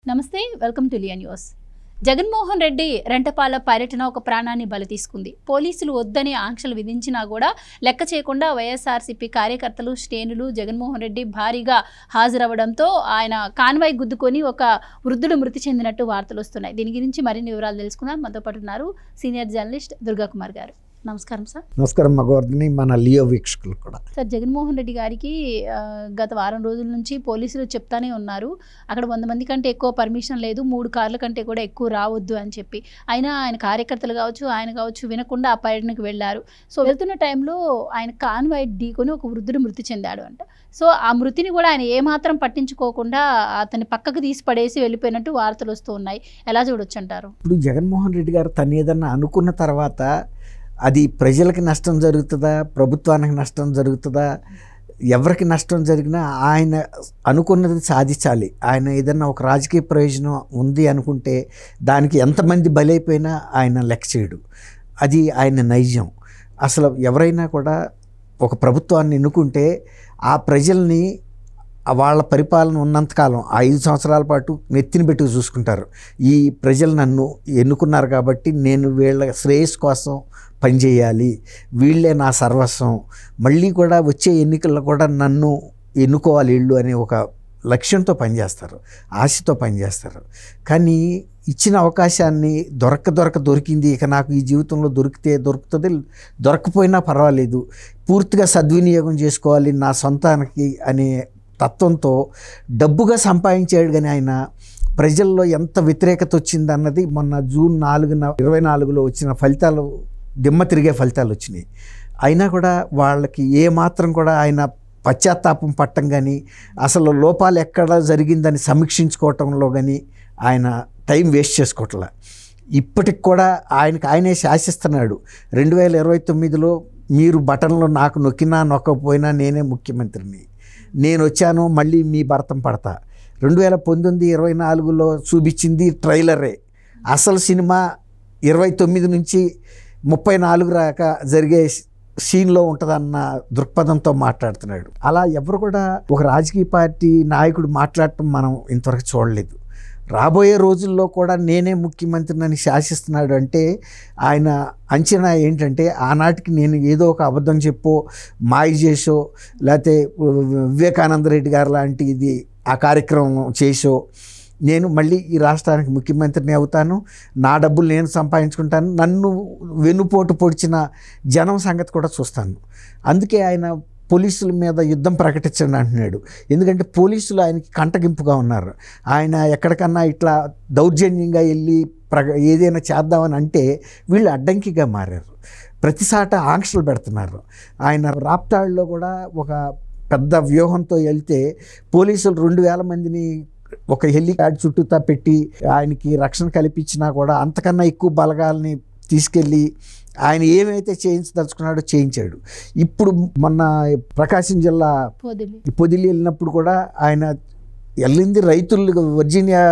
నమస్తే, welcome to Leo news. Jaganmohan Reddy Rentapalla పర్యటన ఒక ప్రాణాన్ని బలి తీసుకుంది. పోలీసులు వద్దని ఆంక్షలు విధించినా కూడా లెక్క చేయకుండా వైఎస్ఆర్సీపీ కార్యకర్తలు, శ్రేణులు జగన్మోహన్ రెడ్డి భారీగా హాజరవ్వడంతో ఆయన కాన్వాయ్ గుద్దుకొని ఒక వృద్ధుడు మృతి చెందినట్టు వార్తలు వస్తున్నాయి. దీని గురించి మరిన్ని వివరాలు తెలుసుకుందాం. మనతో పాటు ఉన్నారు సీనియర్ జర్నలిస్ట్ దుర్గా కుమార్ గారు. నమస్కారం సార్. నమస్కారం మగవర్ధిని, మన లియో వీక్షకులు కూడా. సార్, జగన్మోహన్ రెడ్డి గారికి గత వారం రోజుల నుంచి పోలీసులు చెప్తానే ఉన్నారు, అక్కడ 100 మంది కంటే ఎక్కువ పర్మిషన్ లేదు, 3 కార్ల కంటే కూడా ఎక్కువ రావద్దు అని చెప్పి. అయినా ఆయన కార్యకర్తలు కావచ్చు, ఆయన కావచ్చు, వినకుండా ఆ పర్యటనకు వెళ్ళారు. సో వెళ్తున్న టైంలో ఆయన కాన్వాయ్ ఢీకొని ఒక వృద్ధుడు మృతి చెందాడు అంట. సో ఆ మృతిని కూడా ఆయన ఏమాత్రం పట్టించుకోకుండా అతన్ని పక్కకు తీసి పడేసి వెళ్ళిపోయినట్టు వార్తలు వస్తూ ఉన్నాయి. ఎలా చూడొచ్చు అంటారు? ఇప్పుడు జగన్మోహన్ రెడ్డి గారు తను ఏదన్నా అనుకున్న తర్వాత అది ప్రజలకి నష్టం జరుగుతుందా, ప్రభుత్వానికి నష్టం జరుగుతుందా, ఎవరికి నష్టం జరిగినా ఆయన అనుకున్నది సాధించాలి. ఆయన ఏదన్నా ఒక రాజకీయ ప్రయోజనం ఉంది అనుకుంటే దానికి ఎంతమంది బలైపోయినా ఆయన లెక్క చేయడు. అది ఆయన నైజం. అసలు ఎవరైనా కూడా ఒక ప్రభుత్వాన్ని ఎన్నుకుంటే ఆ ప్రజల్ని వాళ్ళ పరిపాలన ఉన్నంతకాలం 5 సంవత్సరాల పాటు నెత్తిని పెట్టి చూసుకుంటారు. ఈ ప్రజలు నన్ను ఎన్నుకున్నారు కాబట్టి నేను వీళ్ళ శ్రేయస్సు కోసం పనిచేయాలి, వీళ్ళే నా సర్వస్వం, మళ్ళీ కూడా వచ్చే ఎన్నికల్లో కూడా నన్ను ఎన్నుకోవాలి వీళ్ళు అనే ఒక లక్ష్యంతో పనిచేస్తారు, ఆశతో పనిచేస్తారు. కానీ ఇచ్చిన అవకాశాన్ని దొరికింది, ఇక నాకు ఈ జీవితంలో దొరికితే దొరుకుతుంది, దొరకపోయినా పర్వాలేదు, పూర్తిగా సద్వినియోగం చేసుకోవాలి నా సొంతానికి అనే తత్వంతో డబ్బుగా సంపాదించాడు. కానీ ఆయన ప్రజల్లో ఎంత వ్యతిరేకత వచ్చిందన్నది మొన్న జూన్ 2024లో వచ్చిన ఫలితాలు దిమ్మ తిరిగే ఫలితాలు వచ్చినాయి. అయినా కూడా వాళ్ళకి ఏమాత్రం కూడా ఆయన పశ్చాత్తాపం పట్టం కానీ, అసలు లోపాలు ఎక్కడ జరిగిందని సమీక్షించుకోవటంలో కానీ ఆయన టైం వేస్ట్ చేసుకోవట్లే. ఇప్పటికి కూడా ఆయనే శాసిస్తున్నాడు. 2029లో మీరు బటన్లో నాకు నొక్కినా నొక్కకపోయినా నేనే ముఖ్యమంత్రిని, నేను వచ్చాను, మళ్ళీ మీ భరతం పడతా. 2019-24లో చూపించింది ట్రైలరే. అసలు సినిమా 29 నుంచి 34 దాకా జరిగే సీన్లో ఉంటుందన్న దృక్పథంతో మాట్లాడుతున్నాడు. అలా ఎవరు కూడా ఒక రాజకీయ పార్టీ నాయకుడు మాట్లాడటం మనం ఇంతవరకు చూడలేదు. రాబోయే రోజుల్లో కూడా నేనే ముఖ్యమంత్రిని శాసిస్తున్నాడు అంటే ఆయన అంచనా ఏంటంటే, ఆనాటికి నేను ఏదో ఒక అబద్ధం చెప్పో, మాయ చేసో, లేకపోతే వివేకానంద రెడ్డి గారు లాంటి ఇది ఆ కార్యక్రమం చేసో నేను మళ్ళీ ఈ రాష్ట్రానికి ముఖ్యమంత్రిని అవుతాను, నా డబ్బులు నేను సంపాదించుకుంటాను, నన్ను వెన్నుపోటు పొడిచిన జనం సంగతి కూడా చూస్తాను. అందుకే ఆయన పోలీసుల మీద యుద్ధం ప్రకటించండి అంటున్నాడు. ఎందుకంటే పోలీసులు ఆయనకి కంటగింపుగా ఉన్నారు. ఆయన ఎక్కడికన్నా ఇట్లా దౌర్జన్యంగా వెళ్ళి ఏదైనా చేద్దామని అంటే వీళ్ళు అడ్డంకిగా మారారు. ప్రతిసాట ఆంక్షలు పెడుతున్నారు. ఆయన రాప్తాడులో కూడా ఒక పెద్ద వ్యూహంతో వెళ్తే పోలీసులు 2000 మందిని ఒక హెలిప్యాడ్ చుట్టూతా పెట్టి ఆయనకి రక్షణ కల్పించినా కూడా అంతకన్నా ఎక్కువ బలగాల్ని తీసుకెళ్ళి ఆయన ఏమైతే చేయించదలుచుకున్నాడో చేయించాడు. ఇప్పుడు మొన్న ప్రకాశం జిల్లా పొదిలి వెళ్ళినప్పుడు కూడా ఆయన వెళ్ళింది రైతులు, వర్జీనియా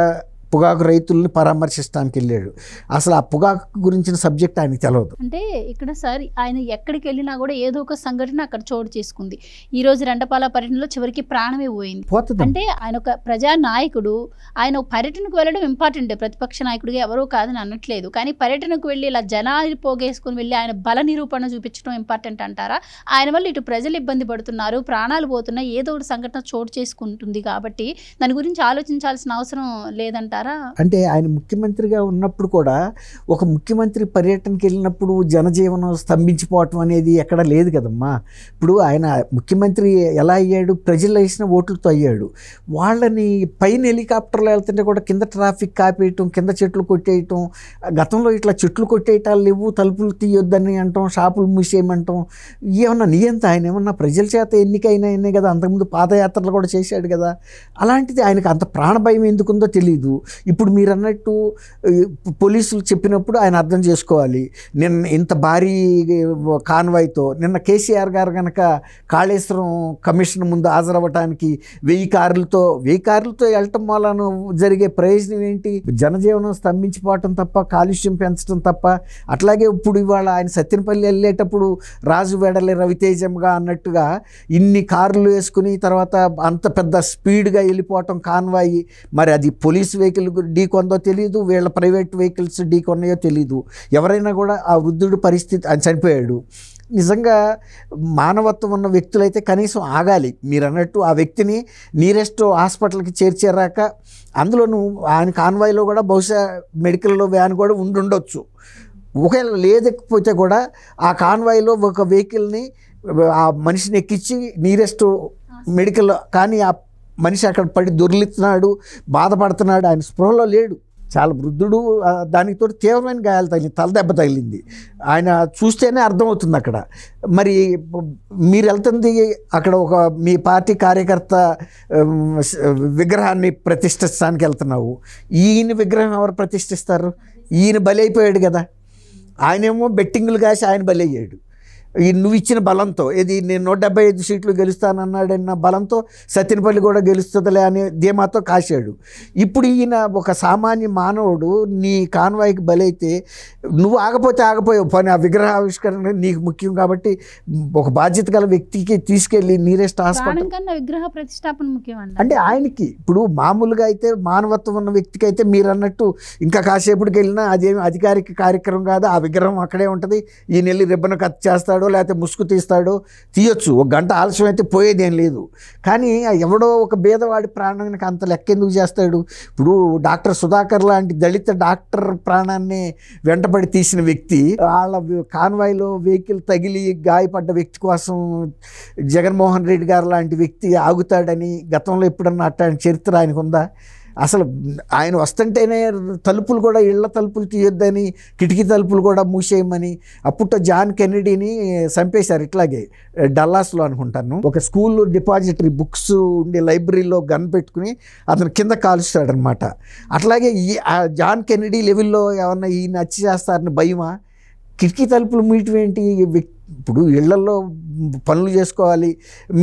పొగాకు రైతుల్ని పరామర్శించడానికి వెళ్ళాడు. అసలు ఆ పొగాకు గురించిన సబ్జెక్ట్ ఆయనకి తెలియదు. అంటే ఇక్కడ సార్ ఆయన ఎక్కడికి వెళ్ళినా కూడా ఏదో ఒక సంఘటన అక్కడ చోటు చేసుకుంది. ఈ రోజు రెంటపాల పర్యటనలో చివరికి ప్రాణమే పోయింది. అంటే ఆయన ఒక ప్రజా నాయకుడు, ఆయన పర్యటనకు వెళ్ళడం ఇంపార్టెంట్. ప్రతిపక్ష నాయకుడిగా ఎవరో కాదని అనట్లేదు, కానీ పర్యటనకు వెళ్ళి ఇలా జనాలు పోగేసుకుని వెళ్ళి ఆయన బల నిరూపణ చూపించడం ఇంపార్టెంట్ అంటారా? ఆయన వల్ల ఇటు ప్రజలు ఇబ్బంది పడుతున్నారు, ప్రాణాలు పోతున్నాయి, ఏదో ఒక సంఘటన చోటు చేసుకుంటుంది కాబట్టి దాని గురించి ఆలోచించాల్సిన అవసరం లేదంటారా? అంటే ఆయన ముఖ్యమంత్రిగా ఉన్నప్పుడు కూడా ఒక ముఖ్యమంత్రి పర్యటనకి వెళ్ళినప్పుడు జనజీవనం స్తంభించిపోవటం అనేది ఎక్కడ లేదు కదమ్మా. ఇప్పుడు ఆయన ముఖ్యమంత్రి ఎలా అయ్యాడు? ప్రజలు వేసిన ఓట్లతో అయ్యాడు. వాళ్ళని పైన హెలికాప్టర్లో వెళ్తుంటే కూడా కింద ట్రాఫిక్ కాపేయటం, కింద చెట్లు కొట్టేయటం, గతంలో ఇట్లా చెట్లు కొట్టేయటాలు లేవు, తలుపులు తీయొద్దని అంటాం, షాపులు మూసేయమంటాం, ఏమన్నా నియంత ఆయన ఏమన్నా ప్రజల చేత ఎన్నికైనా కదా, అంతకుముందు పాదయాత్రలు కూడా చేశాడు కదా. అలాంటిది ఆయనకు అంత ప్రాణభయం ఎందుకుందో తెలియదు. ఇప్పుడు మీరు అన్నట్టు పోలీసులు చెప్పినప్పుడు ఆయన అర్థం చేసుకోవాలి. నిన్న ఇంత భారీ కాన్వాయ్తో నిన్న కేసీఆర్ గారు కనుక కాళేశ్వరం కమిషన్ ముందు హాజరవ్వటానికి 1000 కార్లతో వెళ్ళటం వలన జరిగే ప్రయోజనం ఏంటి? జనజీవనం స్తంభించిపోవటం తప్ప, కాలుష్యం పెంచడం తప్ప. అట్లాగే ఇప్పుడు ఇవాళ ఆయన సత్యనపల్లి వెళ్ళేటప్పుడు రాజు వెడలే రవితేజంగా అన్నట్టుగా ఇన్ని కార్లు వేసుకుని తర్వాత అంత పెద్ద స్పీడ్గా వెళ్ళిపోవటం కాన్వాయి, మరి అది పోలీసు వెహికల్ వెహికల్ ఢీ కొందో తెలియదు, వీళ్ళ ప్రైవేట్ వెహికల్స్ ఢీ కొన్నాయో తెలియదు. ఎవరైనా కూడా ఆ వృద్ధుడి పరిస్థితి ఆయన చనిపోయాడు. నిజంగా మానవత్వం ఉన్న వ్యక్తులైతే కనీసం ఆగాలి. మీరు అన్నట్టు ఆ వ్యక్తిని నీరెస్ట్ హాస్పిటల్కి చేర్చారాక, అందులోనూ ఆయన కాన్వాయ్లో కూడా బహుశా మెడికల్లో వ్యాన్ కూడా ఉండొచ్చు. ఒకవేళ లేకపోతే కూడా ఆ కాన్వాయ్లో ఒక వెహికల్ని ఆ మనిషిని ఎక్కించి నీరెస్ట్ మెడికల్, కానీ ఆ మనిషి అక్కడ పడి దొర్లుతున్నాడు, బాధపడుతున్నాడు, ఆయన స్పృహలో లేడు, చాలా వృద్ధుడు. దానితో తీవ్రమైన గాయాలు తగిలింది, తలదెబ్బ తగిలింది. ఆయన చూస్తేనే అర్థమవుతుంది అక్కడ. మరి మీరు వెళ్తుంది అక్కడ ఒక మీ పార్టీ కార్యకర్త విగ్రహాన్ని ప్రతిష్ఠించడానికి వెళ్తున్నావు. ఈయన విగ్రహం ఎవరు ప్రతిష్ఠిస్తారు? ఈయన బలైపోయాడు కదా. ఆయనేమో బెట్టింగులు కాసి ఆయన బలయ్యాడు. నువ్వు ఇచ్చిన బలంతో, ఇది నేను 175 సీట్లు గెలుస్తానన్నాడన్న బలంతో సత్యనపల్లి కూడా గెలుస్తుందిలే అనే ధీమాతో కాశాడు. ఇప్పుడు ఈయన ఒక సామాన్య మానవుడు నీ కాన్వాయ్కి బలైతే నువ్వు ఆగిపోయావు. పని ఆ విగ్రహ ఆవిష్కరణ నీకు ముఖ్యం కాబట్టి ఒక బాధ్యత గల వ్యక్తికి తీసుకెళ్ళి నీరెస్ట్ హాస్పిటల్ విగ్రహ ప్రతిష్టాపన ముఖ్యం అంటే ఆయనకి. ఇప్పుడు మామూలుగా అయితే మానవత్వం ఉన్న వ్యక్తికి అయితే మీరు అన్నట్టు ఇంకా కాసేపటికి వెళ్ళినా అదేమి అధికారిక కార్యక్రమం కాదు, ఆ విగ్రహం అక్కడే ఉంటుంది. ఈయన వెళ్ళి రిబ్బన్ కట్ చేస్తాడు, లేకపోతే ముసుగు తీయొచ్చు. ఒక గంట ఆలస్యం అయితే పోయేదేం లేదు. కానీ ఎవడో ఒక బీదవాడి ప్రాణానికి అంత లెక్కెందుకు చేస్తాడు? ఇప్పుడు డాక్టర్ సుధాకర్ లాంటి దళిత డాక్టర్ ప్రాణాన్ని వెంటబడి తీసిన వ్యక్తి వాళ్ళ కాన్వాయ్లో వెహికల్ తగిలి గాయపడ్డ వ్యక్తి కోసం జగన్మోహన్ రెడ్డి గారు లాంటి వ్యక్తి ఆగుతాడని గతంలో ఎప్పుడన్నా అట్లాంటి చరిత్ర ఆయనకు ఉందా? అసలు ఆయన వస్తుంటేనే తలుపులు కూడా, ఇళ్ల తలుపులు తీయొద్దని, కిటికీ తలుపులు కూడా మూసేయమని అప్పుడు జాన్ కెన్నడీని చంపేశారు. ఇట్లాగే డల్లాస్లో అనుకుంటాను, ఒక స్కూల్ డిపాజిటరీ బుక్స్ ఉండే లైబ్రరీలో గన్ పెట్టుకుని అతను కింద కాలుస్తాడనమాట. అట్లాగే ఆ జాన్ కెన్నడీ లెవెల్లో ఏమన్నా ఈయన హత్య చేస్తారని భయమా? కిటికీ తలుపులు మూయటం ఏంటి? ఇప్పుడు ఇళ్లలో పనులు చేసుకోవాలి.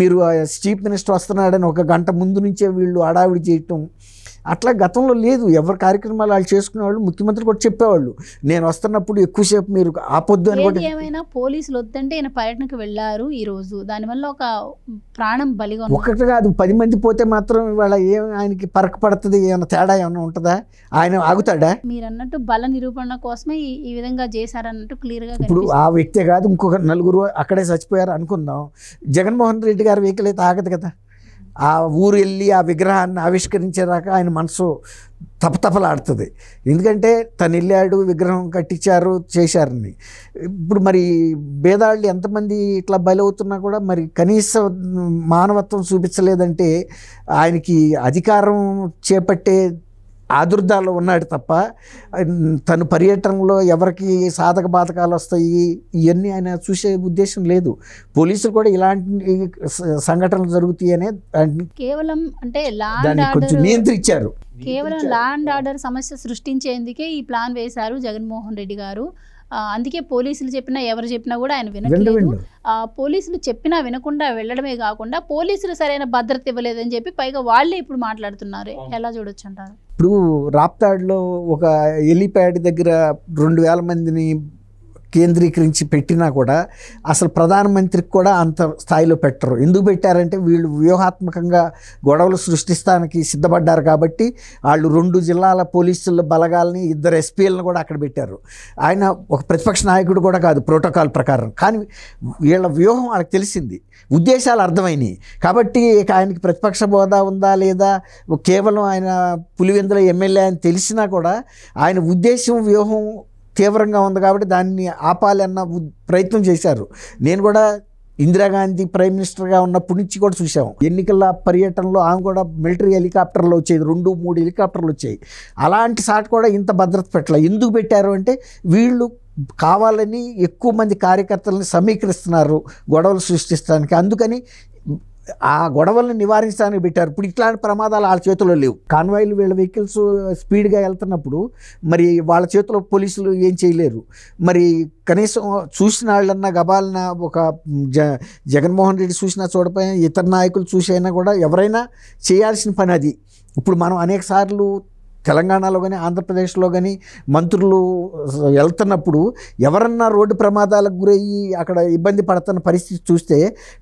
మీరు చీఫ్ మినిస్టర్ వస్తున్నాడని ఒక గంట ముందు నుంచే వీళ్ళు హడావిడి చేయటం అట్లా గతంలో లేదు. ఎవరి కార్యక్రమాలు వాళ్ళు చేసుకునేవాళ్ళు. ముఖ్యమంత్రి కూడా చెప్పేవాళ్ళు, నేను వస్తున్నప్పుడు ఎక్కువసేపు మీరు ఆపొద్దు అని. కూడా ఏమైనా పోలీసులు వద్దంటే ఆయన పర్యటనకు వెళ్ళారు ఈరోజు, దానివల్ల ఒక ప్రాణం బలిగా. ఒకటి కాదు 10 మంది పోతే మాత్రం ఇవాళ ఆయనకి పరక పడుతుంది? ఏమైనా తేడా ఏమైనా ఉంటుందా? ఆయన ఆగుతాడా? మీరు అన్నట్టు బల నిరూపణ కోసమే ఈ విధంగా చేశారన్నట్టు క్లియర్గా. ఇప్పుడు ఆ వ్యక్తే కాదు, ఇంకొక 4 అక్కడే చచ్చిపోయారు అనుకుందాం. జగన్మోహన్ రెడ్డి గారి వెహికల్ అయితే ఆగదు కదా. ఆ ఊరు వెళ్ళి ఆ విగ్రహాన్ని ఆవిష్కరించేదాకా ఆయన మనసు తపతపలాడుతుంది. ఎందుకంటే తను వెళ్ళాడు, విగ్రహం కట్టించారు, చేశారని. ఇప్పుడు మరి భేదాళ్ళు ఎంతమంది ఇట్లా బలవుతున్నా కూడా మరి కనీస మానవత్వం చూపించలేదంటే ఆయనకి అధికారం చేపట్టే ఆదుర్దాలో ఉన్నాడు తప్ప తను పర్యటనలో ఎవరికి సాధక బాధకాలు వస్తాయి ఇవన్నీ ఆయన చూసే ఉద్దేశం లేదు. పోలీసులు కూడా ఇలాంటి సంఘటనలు జరుగుతాయి అనే కేవలం అంటే కొంచెం నియంత్రించారు. కేవలం లా అండ్ ఆర్డర్ సమస్య సృష్టించేందుకే ఈ ప్లాన్ వేశారు జగన్మోహన్ రెడ్డి గారు. అందుకే పోలీసులు చెప్పినా ఎవరు చెప్పినా కూడా ఆయన వినట్లేదు. పోలీసులు చెప్పినా వినకుండా వెళ్ళడమే కాకుండా పోలీసులు సరైన భద్రత ఇవ్వలేదని చెప్పి పైగా వాళ్ళే ఇప్పుడు మాట్లాడుతున్నారు. ఎలా చూడొచ్చు అంటారు? ఇప్పుడు రాప్తాడ్లో ఒక హెలీప్యాడ్ దగ్గర 2000 మందిని కేంద్రీకరించి పెట్టినా కూడా అసలు ప్రధానమంత్రికి కూడా అంత స్థాయిలో పెట్టరు. ఎందుకు పెట్టారంటే వీళ్ళు వ్యూహాత్మకంగా గొడవలు సృష్టిస్తానికి సిద్ధపడ్డారు కాబట్టి వాళ్ళు 2 జిల్లాల పోలీసుల బలగాల్ని 2 ఎస్పీలను కూడా అక్కడ పెట్టారు. ఆయన ఒక ప్రతిపక్ష నాయకుడు కూడా కాదు ప్రోటోకాల్ ప్రకారం. కానీ వీళ్ళ వ్యూహం వాళ్ళకి తెలిసింది, ఉద్దేశాలు అర్థమైనాయి కాబట్టి ఆయనకి ప్రతిపక్ష హోదా ఉందా లేదా, కేవలం ఆయన పులివెందుల ఎమ్మెల్యే అని తెలిసినా కూడా ఆయన ఉద్దేశం వ్యూహం తీవ్రంగా ఉంది కాబట్టి దాన్ని ఆపాలన్న ప్రయత్నం చేశారు. నేను కూడా ఇందిరాగాంధీ ప్రైమ్ మినిస్టర్గా ఉన్నప్పటి నుంచి కూడా చూసాం. ఎన్నికల పర్యటనలో ఆమె కూడా మిలిటరీ హెలికాప్టర్లు వచ్చేది, 2-3 హెలికాప్టర్లు వచ్చాయి. అలాంటి సాట్ కూడా ఇంత భద్రత పెట్టాలి. ఎందుకు పెట్టారు అంటే వీళ్ళు కావాలని ఎక్కువ మంది కార్యకర్తలను సమీకరిస్తున్నారు గొడవలు సృష్టించడానికి. అందుకని ఆ గొడవలను నివారించడానికి పెట్టారు. ఇప్పుడు ఇట్లాంటి ప్రమాదాలు వాళ్ళ చేతిలో లేవు. కాన్వాయ్లు వీళ్ళ వెహికల్స్ స్పీడ్గా వెళ్తున్నప్పుడు మరి వాళ్ళ చేతిలో పోలీసులు ఏం చేయలేరు. మరి కనీసం చూసిన వాళ్ళన్నా గబాలన ఒక జగన్మోహన్ రెడ్డి చూసినా చూడపోయినా ఇతర నాయకులు చూసైనా కూడా ఎవరైనా చేయాల్సిన పని అది. ఇప్పుడు మనం అనేక సార్లు తెలంగాణలో కానీ ఆంధ్రప్రదేశ్లో కానీ మంత్రులు వెళ్తున్నప్పుడు ఎవరన్నా రోడ్డు ప్రమాదాలకు గురయ్యి అక్కడ ఇబ్బంది పడుతున్న పరిస్థితి చూస్తే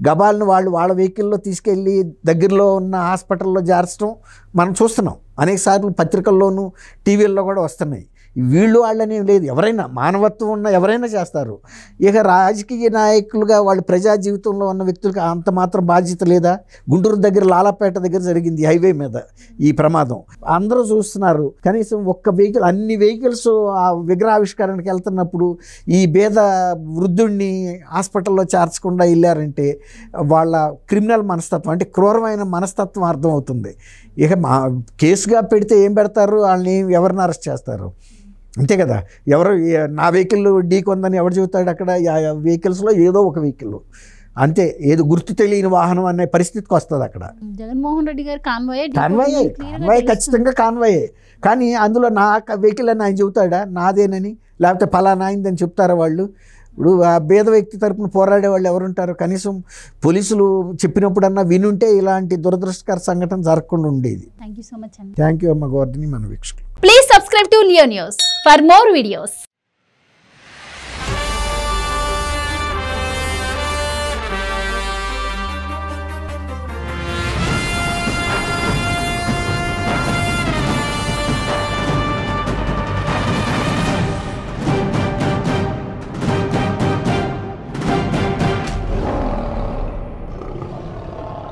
గబాలను వాళ్ళ వెహికల్లో తీసుకెళ్ళి దగ్గరలో ఉన్న హాస్పిటల్లో చేర్చడం మనం చూస్తున్నాం. అనేక సార్లు పత్రికల్లోనూ టీవీల్లో కూడా వస్తున్నాయి. వీళ్ళు వాళ్ళనేం లేదు, ఎవరైనా మానవత్వం ఉన్న ఎవరైనా చేస్తారు. ఇక రాజకీయ నాయకులుగా వాళ్ళు ప్రజా జీవితంలో ఉన్న వ్యక్తులకి అంత మాత్రం బాధ్యత లేదా? గుంటూరు దగ్గర లాలాపేట దగ్గర జరిగింది హైవే మీద ఈ ప్రమాదం, అందరూ చూస్తున్నారు. కనీసం ఒక్క వెహికల్, అన్ని వెహికల్స్ ఆ విగ్రహావిష్కరణకి వెళ్తున్నప్పుడు ఈ పేద వృద్ధుడిని హాస్పిటల్లో చేర్చకుండా వెళ్ళారంటే వాళ్ళ క్రిమినల్ మనస్తత్వం, అంటే క్రూరమైన మనస్తత్వం అర్థమవుతుంది. ఇక కేసుగా పెడితే ఏం పెడతారు, వాళ్ళని ఎవరిని అరెస్ట్ చేస్తారు? అంతే కదా. ఎవరు నా వెహికల్ ఢీకొందని ఎవరు చెబుతాడు? అక్కడ వెహికల్స్లో ఏదో ఒక వెహికల్ అంతే, ఏదో గుర్తు తెలియని వాహనం అనే పరిస్థితికి వస్తుంది అక్కడ. జగన్మోహన్ రెడ్డి గారు కాన్వాయే ఖచ్చితంగా కాన్వాయే. కానీ అందులో నా వెహికల్ అని ఆయన చెబుతాడా నాదేనని? లేకపోతే ఫలానా అయిందని చెప్తారా వాళ్ళు? ఇప్పుడు ఆ పేద వ్యక్తి తరపున పోరాడే వాళ్ళు ఎవరుంటారు? కనీసం పోలీసులు చెప్పినప్పుడన్నా వినుంటే ఇలాంటి దురదృష్టకర సంఘటన జరగకుండా ఉండేది. థ్యాంక్ యూ సో మచ్ అండి. థ్యాంక్ యూ అమ్మ గోవర్ధని, మన వీక్షకులు. Please subscribe to Leo news for more videos.